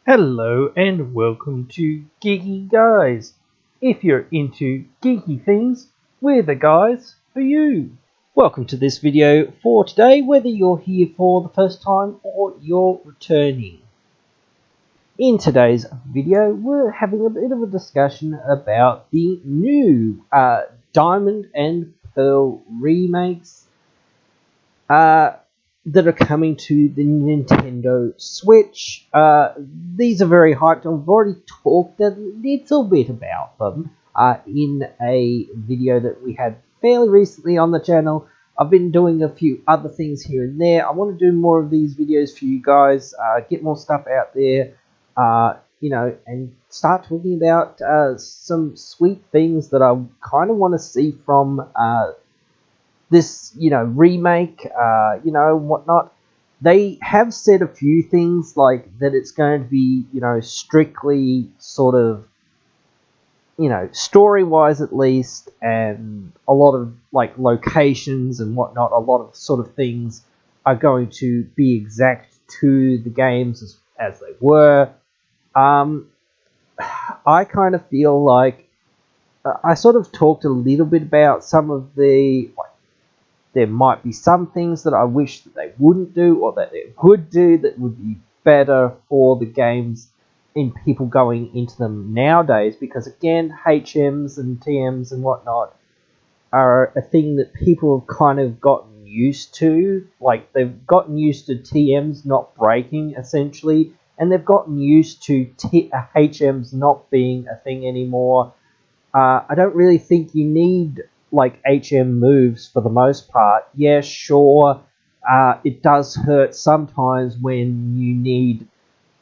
Hello and welcome to Geeky Guys. If you're into geeky things, we're the guys for you. Welcome to this video for today, whether you're here for the first time or you're returning. In today's video, we're having a bit of a discussion about the new Diamond and Pearl remakes that are coming to the Nintendo Switch. These are very hyped. I've already talked a little bit about them in a video that we had fairly recently on the channel. I've been doing a few other things here and there. I want to do more of these videos for you guys, get more stuff out there, and start talking about some sweet things that I kind of want to see from this, remake, whatnot. They have said a few things like that it's going to be, strictly sort of, story-wise at least, and a lot of, like, locations and whatnot, a lot of sort of things are going to be exact to the games as they were. I kind of feel like I sort of talked a little bit about some of the, there might be some things that I wish that they wouldn't do or that they would do that would be better for the games in people going into them nowadays, because again, HMs and TMs and whatnot are a thing that people have kind of gotten used to. Like, they've gotten used to TMs not breaking, essentially, and they've gotten used to HMs not being a thing anymore. I don't really think you need like HM moves for the most part. Yeah, sure, it does hurt sometimes when you need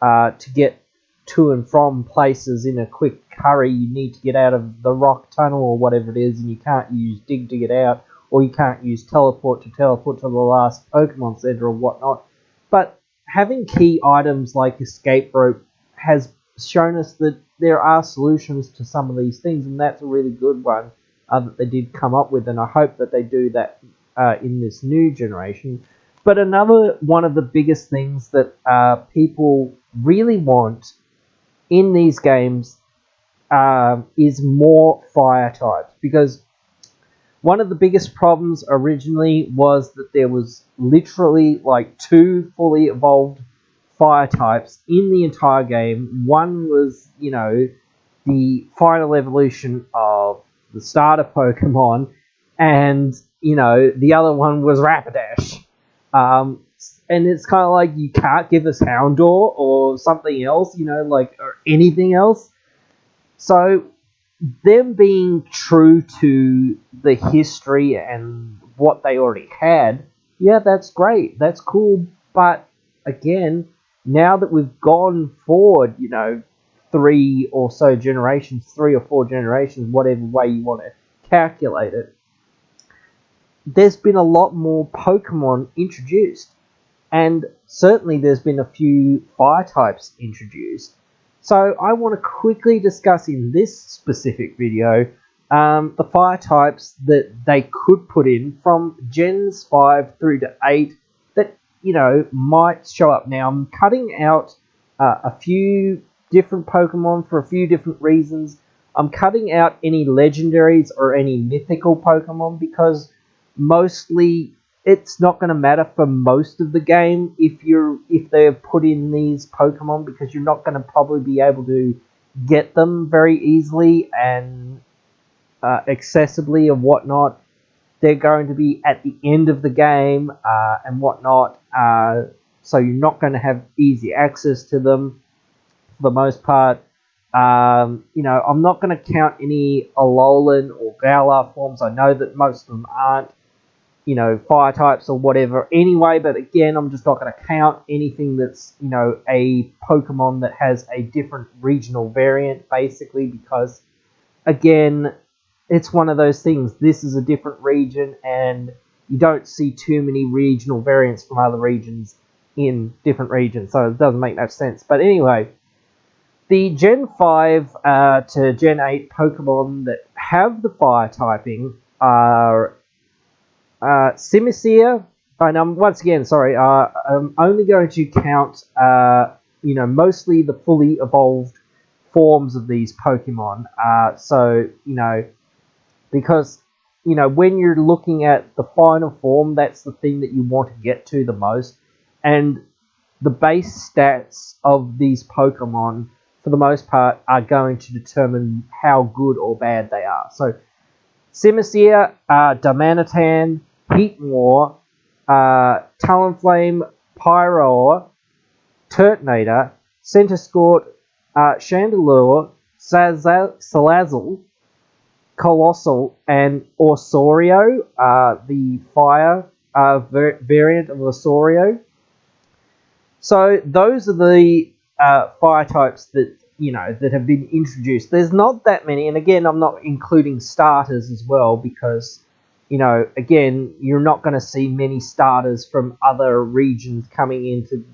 to get to and from places in a quick hurry. You need to get out of the rock tunnel or whatever it is, and you can't use dig to get out, or you can't use teleport to the last Pokemon Center or whatnot. But having key items like escape rope has shown us that there are solutions to some of these things, and that's a really good one that they did come up with, and I hope that they do that in this new generation. But another one of the biggest things that people really want in these games is more fire types, because one of the biggest problems originally was that there was literally like 2 fully evolved fire types in the entire game. One was, the final evolution of the starter Pokemon, and the other one was Rapidash. And it's kind of like, you can't give us Houndour or something else, or anything else. So them being true to the history and what they already had, yeah, that's great, that's cool. But again, now that we've gone forward, 3 or 4 generations, whatever way you want to calculate it, there's been a lot more Pokemon introduced, and certainly there's been a few fire types introduced. So I want to quickly discuss in this specific video the fire types that they could put in from Gens 5 through to 8 that, might show up. Now, I'm cutting out a few different Pokemon for a few different reasons. I'm cutting out any legendaries or any mythical Pokemon, because mostly it's not going to matter for most of the game if they're put in these Pokemon, because you're not going to probably be able to get them very easily and accessibly and whatnot. They're going to be at the end of the game and whatnot, so you're not going to have easy access to them for the most part. I'm not going to count any Alolan or Galar forms. I know that most of them aren't, fire types or whatever anyway, but again, I'm just not going to count anything that's, a Pokemon that has a different regional variant, basically, because, again, it's one of those things. This is a different region, and you don't see too many regional variants from other regions in different regions, so it doesn't make much sense. But anyway, the Gen 5 to Gen 8 Pokemon that have the fire typing are Simisear. And once again, sorry, I'm only going to count mostly the fully evolved forms of these Pokemon. Because when you're looking at the final form, that's the thing that you want to get to the most, and the base stats of these Pokemon, for the most part, are going to determine how good or bad they are. So, Simisear, Darmanitan, Heatmor, Talonflame, Pyroar, Turtonator, Centiskorch, Chandelure, Selazal, Colossal, and Osorio, the fire variant of Osorio. So those are the fire types that that have been introduced. There's not that many, and again, I'm not including starters as well because again, you're not going to see many starters from other regions coming into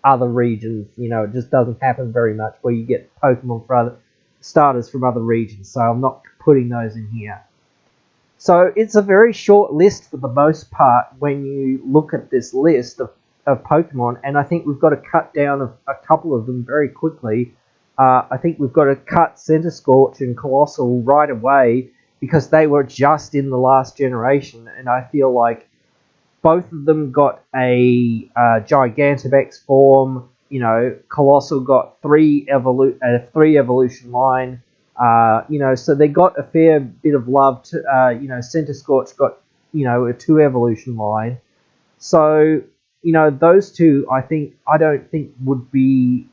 other regions. It just doesn't happen very much where you get Pokemon for other starters from other regions. So I'm not putting those in here. So it's a very short list for the most part when you look at this list of Pokemon, and I think we've got to cut down a couple of them very quickly. I think we've got to cut Centiskorch and Colossal right away because they were just in the last generation, and I feel like both of them got a Gigantamax form. Colossal got three evolution line. So they got a fair bit of love. Centiskorch got a 2 evolution line. So those two I don't think would be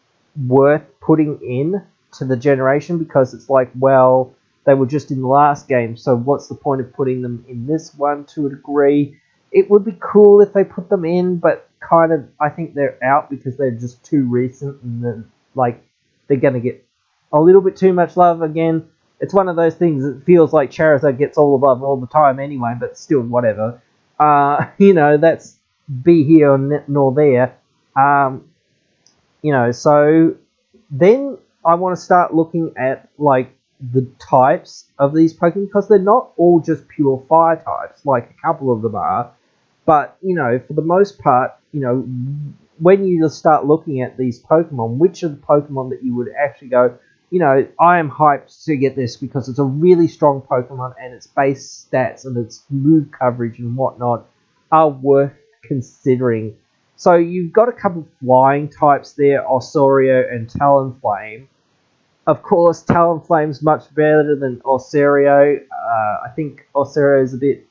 worth putting in to the generation because it's like, well, they were just in the last game, so what's the point of putting them in this one to a degree? It would be cool if they put them in, but kind of I think they're out because they're just too recent and they're going to get a little bit too much love again. It's one of those things that feels like Charizard gets all the love all the time anyway, but still, whatever. That's be here nor there. So then I want to start looking at the types of these Pokemon because they're not all just pure fire types, like a couple of them are. But, for the most part, when you just start looking at these Pokemon, which are the Pokemon that you would actually go, I am hyped to get this because it's a really strong Pokemon and its base stats and its move coverage and whatnot are worth considering. So you've got a couple of flying types there, Osorio and Talonflame. Of course, Talonflame's much better than Osorio. I think Osorio is a bit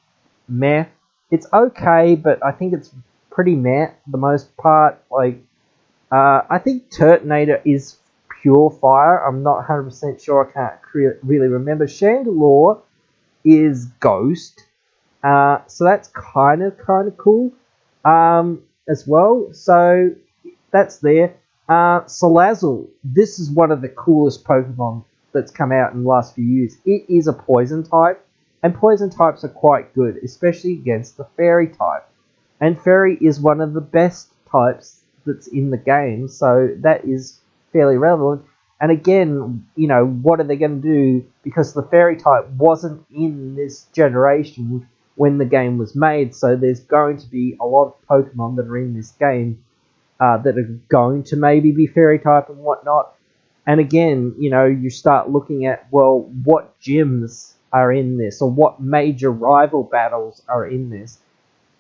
meh. It's okay, but I think it's pretty meh for the most part. I think Turtonator is pure fire. I'm not 100% sure. I can't really remember. Chandelure is ghost. So that's kind of cool as well. So that's there. Selazal. This is one of the coolest Pokemon that's come out in the last few years. It is a poison type, and poison types are quite good, especially against the fairy type. And fairy is one of the best types that's in the game, so that is fairly relevant. And again, what are they going to do? Because the fairy type wasn't in this generation when the game was made, so there's going to be a lot of Pokemon that are in this game that are going to maybe be fairy type and whatnot. And again, you start looking at, well, what gyms are in this, or what major rival battles are in this.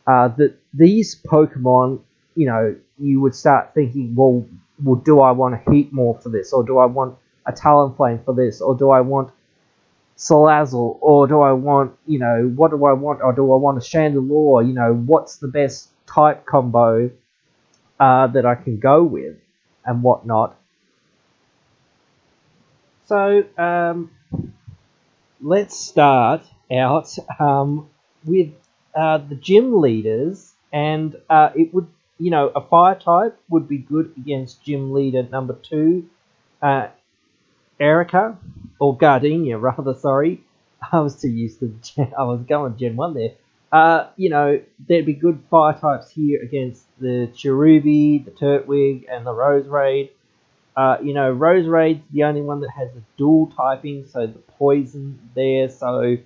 That these Pokemon, you would start thinking, well, do I want a Heatmor for this, or do I want a Talonflame for this, or do I want Selazal, or do I want, what do I want, or do I want a Chandelure? What's the best type combo that I can go with, and whatnot. So, let's start out with the gym leaders, and it would, a fire type would be good against gym leader number 2, Erica, or Gardenia rather, sorry. I was too used to I was going Gen 1 there. There'd be good fire types here against the Cherubi, the Turtwig, and the Roserade. Roserade's the only one that has a dual typing, so the poison there, so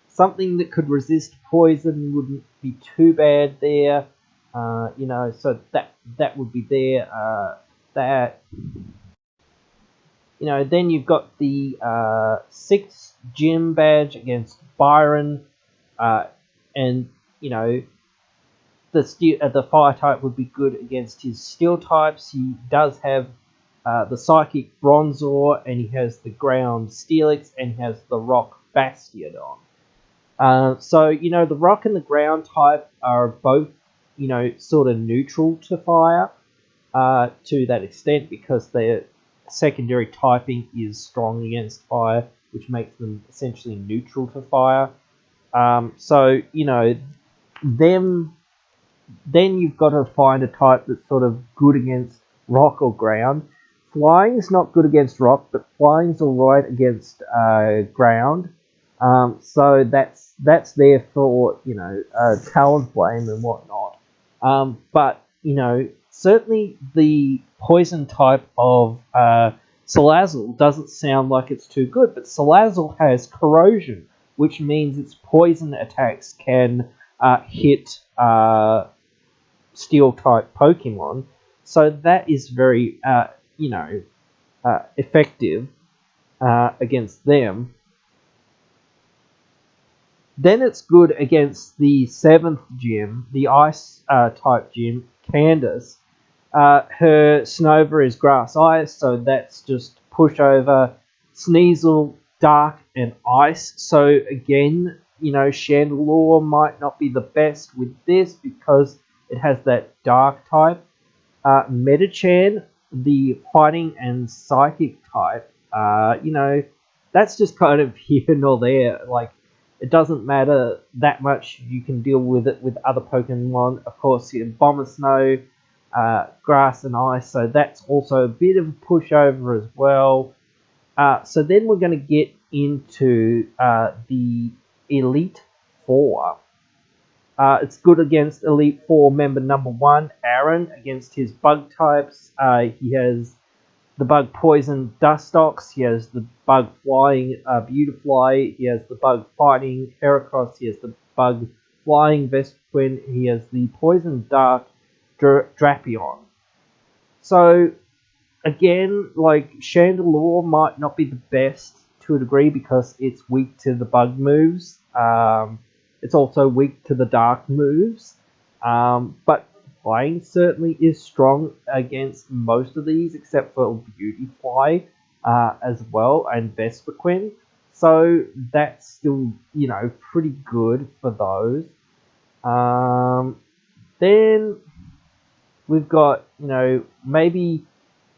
something that could resist poison wouldn't be too bad there. So that would be there. that, then you've got the 6th gym badge against Byron, and the fire type would be good against his steel types. He does have the psychic Bronzor, and he has the ground Steelix, and he has the rock Bastiodon. So the rock and the ground type are both sort of neutral to fire to that extent, because their secondary typing is strong against fire, which makes them essentially neutral to fire. So then you've got to find a type that's sort of good against rock or ground. Flying is not good against rock, but flying's alright against ground. So that's there for Talonflame and whatnot. But certainly the poison type of Selazal doesn't sound like it's too good. But Selazal has corrosion, which means its poison attacks can hit steel type Pokemon. So that is very effective against them. Then it's good against the 7th gym, the ice type gym, Candace. Her Snova is grass ice, so that's just pushover. Sneasel, dark and ice. So again, Chandelure might not be the best with this because it has that dark type. Metachan, the fighting and psychic type, that's just kind of here nor there. Like, it doesn't matter that much. You can deal with it with other Pokemon. Of course, you have Bomber Snow, Grass and Ice, so that's also a bit of a pushover as well. So then we're going to get into the Elite Four. It's good against Elite Four member number 1, Aaron, against his bug types. He has the bug poison Dustox, he has the bug flying Beautifly, he has the bug fighting Heracross, he has the bug flying Vespiquen, he has the poison dark Drapion. So again, like, Chandelure might not be the best to a degree because it's weak to the bug moves. It's also weak to the dark moves. But flying certainly is strong against most of these, except for Beautifly as well, and Vespiquen. So that's still, pretty good for those. Then we've got, maybe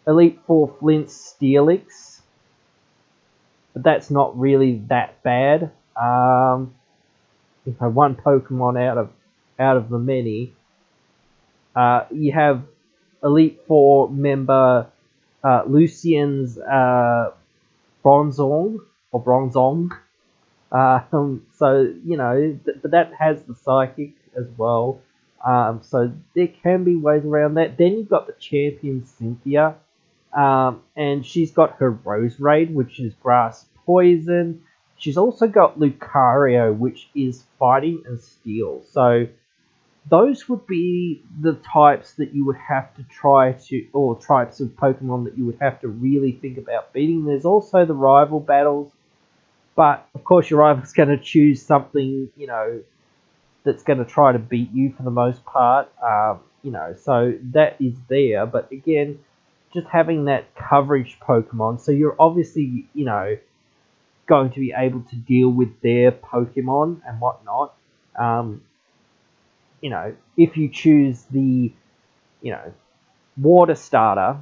Elite Four Flint's Steelix, but that's not really that bad. One Pokemon out of the many. You have Elite Four member Lucian's Bronzong or Bronzong. So but that has the psychic as well. So there can be ways around that. Then you've got the champion Cynthia, and she's got her Rose Raid, which is grass poison. She's also got Lucario, which is fighting and steel. So those would be the types that you would have to or types of Pokemon that you would have to really think about beating. There's also the rival battles, but of course your rival's going to choose something, that's going to try to beat you for the most part. So that is there. But again, just having that coverage Pokemon, so you're obviously, going to be able to deal with their Pokemon and whatnot. If you choose the, water starter,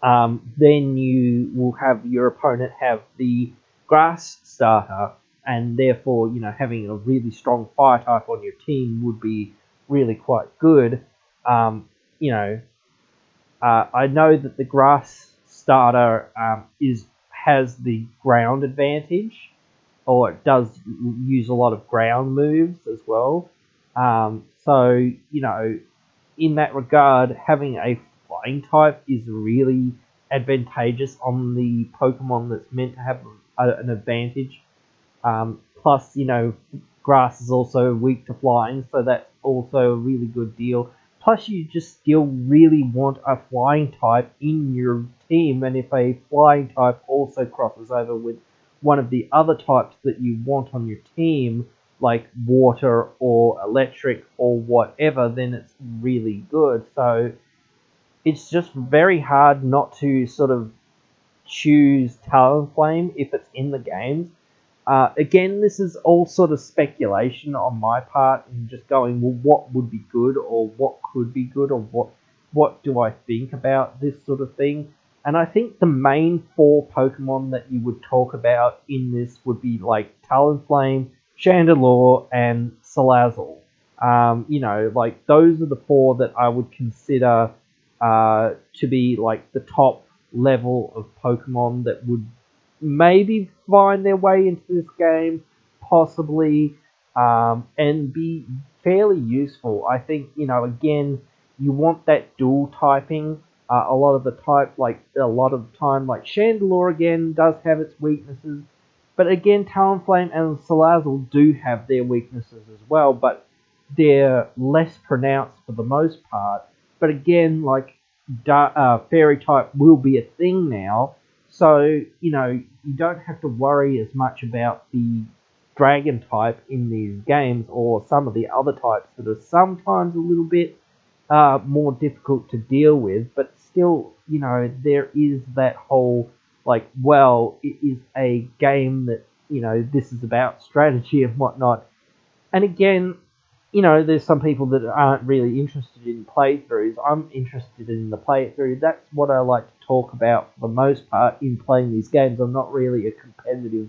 then you will have your opponent have the grass starter, and therefore, having a really strong fire type on your team would be really quite good. I know that the grass starter has the ground advantage, or it does use a lot of ground moves as well. So, in that regard, having a flying type is really advantageous on the Pokemon that's meant to have an advantage. Plus, grass is also weak to flying, so that's also a really good deal. Plus, you just still really want a flying type in your team, and if a flying type also crosses over with one of the other types that you want on your team, like water or electric or whatever, then it's really good. So it's just very hard not to sort of choose Talonflame if it's in the games. Again, this is all sort of speculation on my part and just going, well, what would be good or what could be good or what do I think about this sort of thing. And I think the main 4 Pokemon that you would talk about in this would be like Talonflame, Chandelure, and Selazal. Like those are the 4 that I would consider to be like the top level of Pokemon that would maybe find their way into this game, possibly, and be fairly useful. I think, again, you want that dual typing. A lot of the time, like Chandelure again does have its weaknesses, but again, Talonflame and Selazal do have their weaknesses as well, but they're less pronounced for the most part. But again, like Fairy type will be a thing now, so you don't have to worry as much about the Dragon type in these games or some of the other types that are sometimes a little bit more difficult to deal with, but still, there is that whole, like, well, it is a game that, this is about strategy and whatnot. And again, there's some people that aren't really interested in playthroughs. I'm interested in the playthrough. That's what I like to talk about for the most part in playing these games. I'm not really a competitive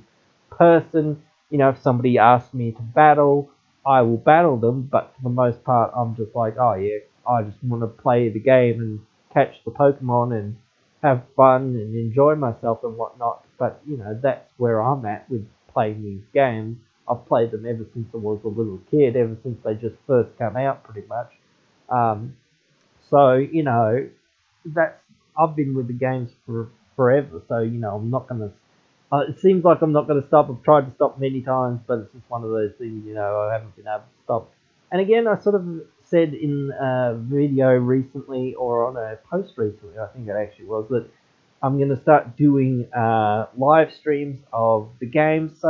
person. If somebody asks me to battle, I will battle them, but for the most part, I'm just like, oh yeah, I just want to play the game and catch the Pokemon and have fun and enjoy myself and whatnot. But, that's where I'm at with playing these games. I've played them ever since I was a little kid, ever since they just first come out, pretty much. So, I've been with the games for forever, so, I'm not going to... it seems like I'm not going to stop. I've tried to stop many times, but it's just one of those things, I haven't been able to stop. And again, I sort of said in a video recently, or on a post recently, I think it actually was, that I'm going to start doing live streams of the games. So,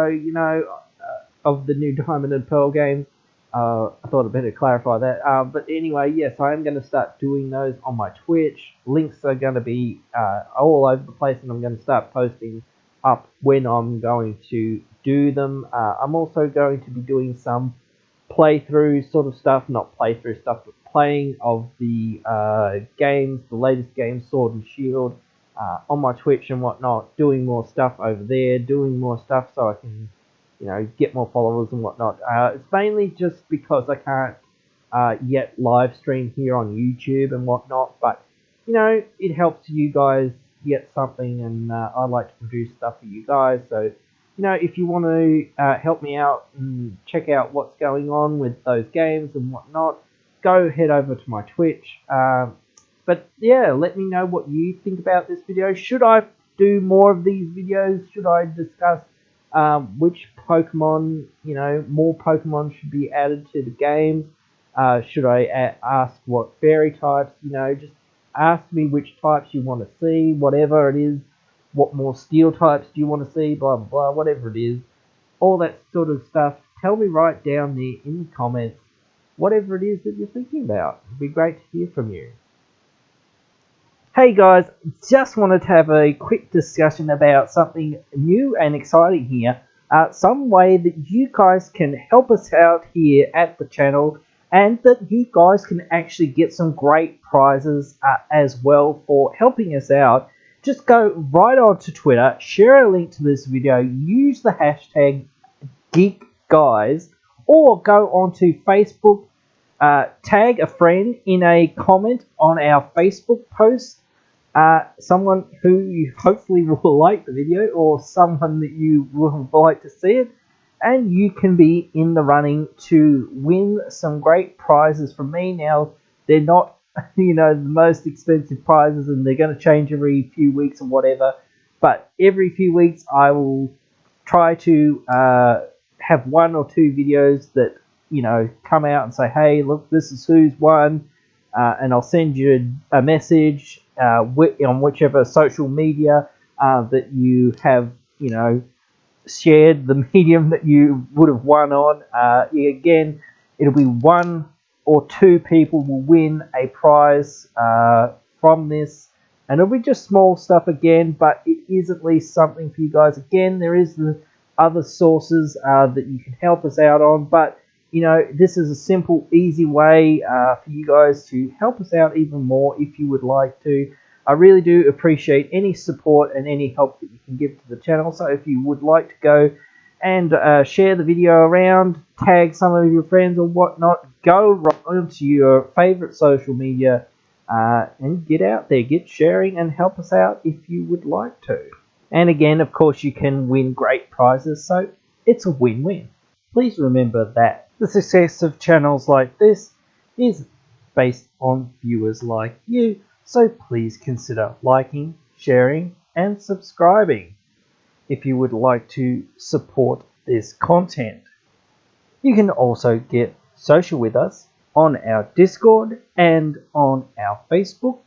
of the new Diamond and Pearl games. I thought I'd better clarify that. But anyway, yes, I am going to start doing those on my Twitch. Links are going to be all over the place, and I'm going to start posting up when I'm going to do them. I'm also going to be doing some playthrough sort of stuff, not playthrough stuff, but playing of the games, the latest games, Sword and Shield, on my Twitch and whatnot, doing more stuff over there, doing more stuff so I can, get more followers and whatnot. It's mainly just because I can't yet live stream here on YouTube and whatnot, but, it helps you guys get something, and I like to produce stuff for you guys, so if you want to help me out and check out what's going on with those games and whatnot, go head over to my Twitch. But yeah, let me know what you think about this video. Should I do more of these videos? Should I discuss which Pokemon, more Pokemon should be added to the games? Should I ask what fairy types, just ask me which types you want to see, whatever it is. What more steel types do you want to see, blah, blah, blah, whatever it is. All that sort of stuff. Tell me right down there in the comments whatever it is that you're thinking about. It'd be great to hear from you. Hey guys, just wanted to have a quick discussion about something new and exciting here. Some way that you guys can help us out here at the channel, and that you guys can actually get some great prizes as well for helping us out. Just go right on to Twitter, share a link to this video, use the hashtag GeekGuys, or go onto Facebook, tag a friend in a comment on our Facebook post, someone who you hopefully will like the video, or someone that you will like to see it, and you can be in the running to win some great prizes from me. Now, they're not the most expensive prizes, and they're going to change every few weeks or whatever, but every few weeks I will try to have 1 or 2 videos that come out and say, hey, look, this is who's won, and I'll send you a message on whichever social media that you have, shared the medium that you would have won on. Again, it'll be 1 or 2 people will win a prize from this, and it'll be just small stuff again, but it is at least something for you guys. Again, there is the other sources that you can help us out on, but this is a simple, easy way for you guys to help us out even more if you would like to. I really do appreciate any support and any help that you can give to the channel. So if you would like to go and share the video around, tag some of your friends or whatnot, go right onto your favorite social media and get out there, get sharing, and help us out if you would like to. And again, of course, you can win great prizes, so it's a win-win. Please remember that the success of channels like this is based on viewers like you, so please consider liking, sharing, and subscribing if you would like to support this content. You can also get social with us on our Discord and on our Facebook.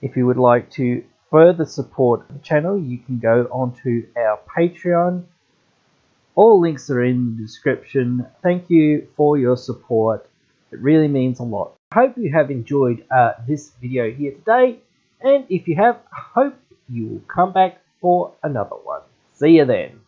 If you would like to further support the channel, you can go onto our Patreon. All links are in the description. Thank you for your support. It really means a lot. I hope you have enjoyed this video here today, and if you have, I hope you will come back for another one. See you then.